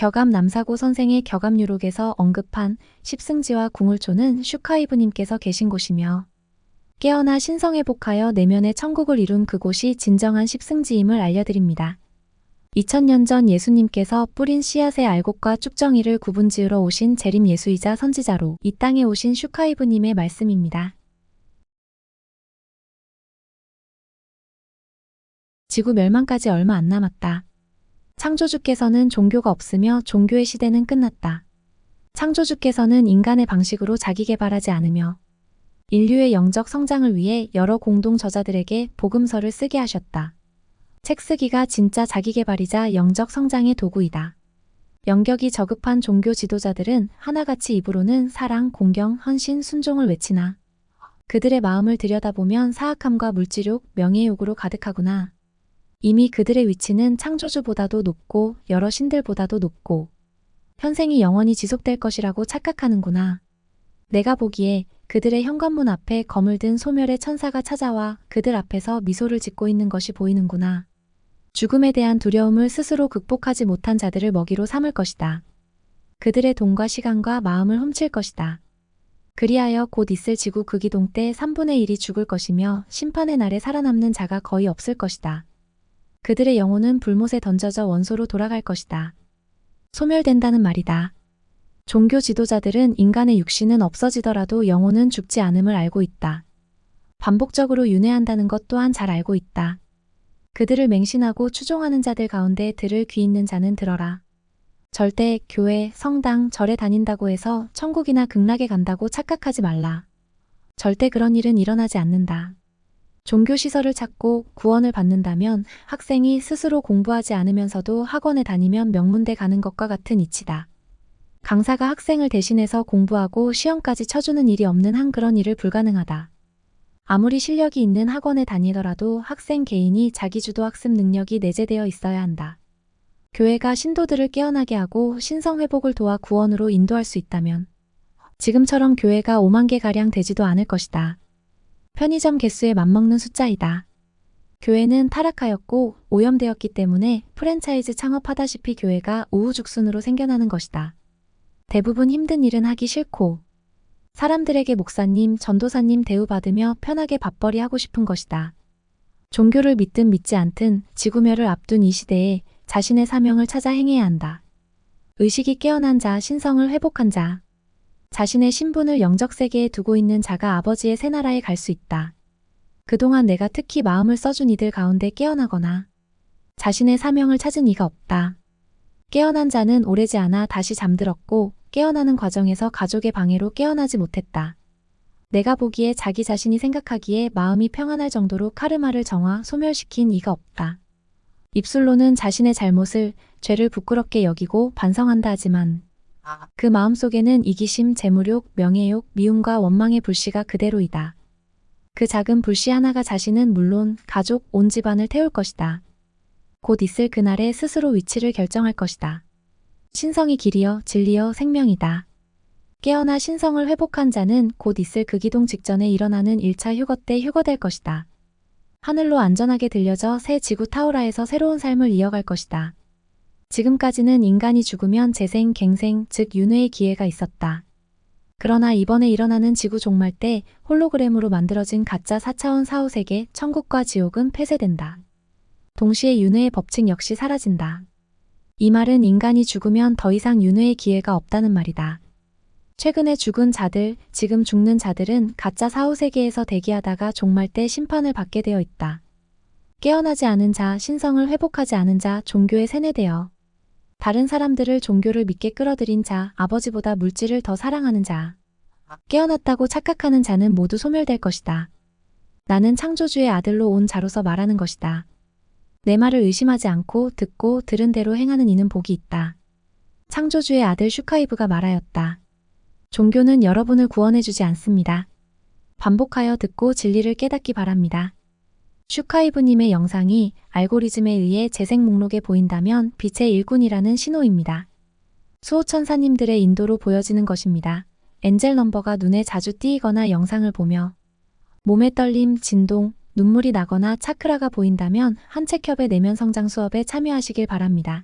격암 남사고 선생의 격암유록에서 언급한 십승지와 궁울초는 슈카이브님께서 계신 곳이며 깨어나 신성회복하여 내면의 천국을 이룬 그곳이 진정한 십승지임을 알려드립니다. 2000년 전 예수님께서 뿌린 씨앗의 알곡과 쭉정이를 구분지으러 오신 재림 예수이자 선지자로 이 땅에 오신 슈카이브님의 말씀입니다. 지구 멸망까지 얼마 안 남았다. 창조주께서는 종교가 없으며 종교의 시대는 끝났다. 창조주께서는 인간의 방식으로 자기 개발하지 않으며 인류의 영적 성장을 위해 여러 공동 저자들에게 복음서를 쓰게 하셨다. 책 쓰기가 진짜 자기 개발이자 영적 성장의 도구이다. 영격이 저급한 종교 지도자들은 하나같이 입으로는 사랑, 공경, 헌신, 순종을 외치나 그들의 마음을 들여다보면 사악함과 물질욕, 명예욕으로 가득하구나. 이미 그들의 위치는 창조주보다도 높고 여러 신들보다도 높고 현생이 영원히 지속될 것이라고 착각하는구나. 내가 보기에 그들의 현관문 앞에 검을 든 소멸의 천사가 찾아와 그들 앞에서 미소를 짓고 있는 것이 보이는구나. 죽음에 대한 두려움을 스스로 극복하지 못한 자들을 먹이로 삼을 것이다. 그들의 돈과 시간과 마음을 훔칠 것이다. 그리하여 곧 있을 지구 극이동 때 3분의 1이 죽을 것이며 심판의 날에 살아남는 자가 거의 없을 것이다. 그들의 영혼은 불못에 던져져 원소로 돌아갈 것이다. 소멸된다는 말이다. 종교 지도자들은 인간의 육신은 없어지더라도 영혼은 죽지 않음을 알고 있다. 반복적으로 윤회한다는 것 또한 잘 알고 있다. 그들을 맹신하고 추종하는 자들 가운데 들을 귀 있는 자는 들어라. 절대 교회, 성당, 절에 다닌다고 해서 천국이나 극락에 간다고 착각하지 말라. 절대 그런 일은 일어나지 않는다. 종교시설을 찾고 구원을 받는다면 학생이 스스로 공부하지 않으면서도 학원에 다니면 명문대 가는 것과 같은 이치다. 강사가 학생을 대신해서 공부하고 시험까지 쳐주는 일이 없는 한 그런 일을 불가능하다. 아무리 실력이 있는 학원에 다니더라도 학생 개인이 자기주도 학습 능력이 내재되어 있어야 한다. 교회가 신도들을 깨어나게 하고 신성회복을 도와 구원으로 인도할 수 있다면 지금처럼 교회가 5만 개가량 되지도 않을 것이다. 편의점 개수에 맞먹는 숫자이다. 교회는 타락하였고 오염되었기 때문에 프랜차이즈 창업하다시피 교회가 우후죽순으로 생겨나는 것이다. 대부분 힘든 일은 하기 싫고 사람들에게 목사님, 전도사님 대우받으며 편하게 밥벌이 하고 싶은 것이다. 종교를 믿든 믿지 않든 지구멸을 앞둔 이 시대에 자신의 사명을 찾아 행해야 한다. 의식이 깨어난 자, 신성을 회복한 자, 자신의 신분을 영적 세계에 두고 있는 자가 아버지의 새나라에 갈 수 있다. 그동안 내가 특히 마음을 써준 이들 가운데 깨어나거나 자신의 사명을 찾은 이가 없다. 깨어난 자는 오래지 않아 다시 잠들었고 깨어나는 과정에서 가족의 방해로 깨어나지 못했다. 내가 보기에 자기 자신이 생각하기에 마음이 평안할 정도로 카르마를 정화, 소멸시킨 이가 없다. 입술로는 자신의 잘못을, 죄를 부끄럽게 여기고 반성한다 하지만 그 마음속에는 이기심, 재물욕, 명예욕, 미움과 원망의 불씨가 그대로이다. 그 작은 불씨 하나가 자신은 물론 가족, 온 집안을 태울 것이다. 곧 있을 그날에 스스로 위치를 결정할 것이다. 신성이 길이여 진리여 생명이다. 깨어나 신성을 회복한 자는 곧 있을 극이동 직전에 일어나는 1차 휴거 때 휴거될 것이다. 하늘로 안전하게 들려져 새 지구 타우라에서 새로운 삶을 이어갈 것이다. 지금까지는 인간이 죽으면 재생, 갱생, 즉 윤회의 기회가 있었다. 그러나 이번에 일어나는 지구 종말 때 홀로그램으로 만들어진 가짜 4차원 사후세계, 천국과 지옥은 폐쇄된다. 동시에 윤회의 법칙 역시 사라진다. 이 말은 인간이 죽으면 더 이상 윤회의 기회가 없다는 말이다. 최근에 죽은 자들, 지금 죽는 자들은 가짜 사후세계에서 대기하다가 종말 때 심판을 받게 되어 있다. 깨어나지 않은 자, 신성을 회복하지 않은 자, 종교에 세뇌되어 다른 사람들을 종교를 믿게 끌어들인 자, 아버지보다 물질을 더 사랑하는 자, 깨어났다고 착각하는 자는 모두 소멸될 것이다. 나는 창조주의 아들로 온 자로서 말하는 것이다. 내 말을 의심하지 않고 듣고 들은 대로 행하는 이는 복이 있다. 창조주의 아들 슈카이브가 말하였다. 종교는 여러분을 구원해주지 않습니다. 반복하여 듣고 진리를 깨닫기 바랍니다. 슈카이브님의 영상이 알고리즘에 의해 재생 목록에 보인다면 빛의 일꾼이라는 신호입니다. 수호천사님들의 인도로 보여지는 것입니다. 엔젤 넘버가 눈에 자주 띄이거나 영상을 보며 몸의 떨림, 진동, 눈물이 나거나 차크라가 보인다면 한책협의 내면 성장 수업에 참여하시길 바랍니다.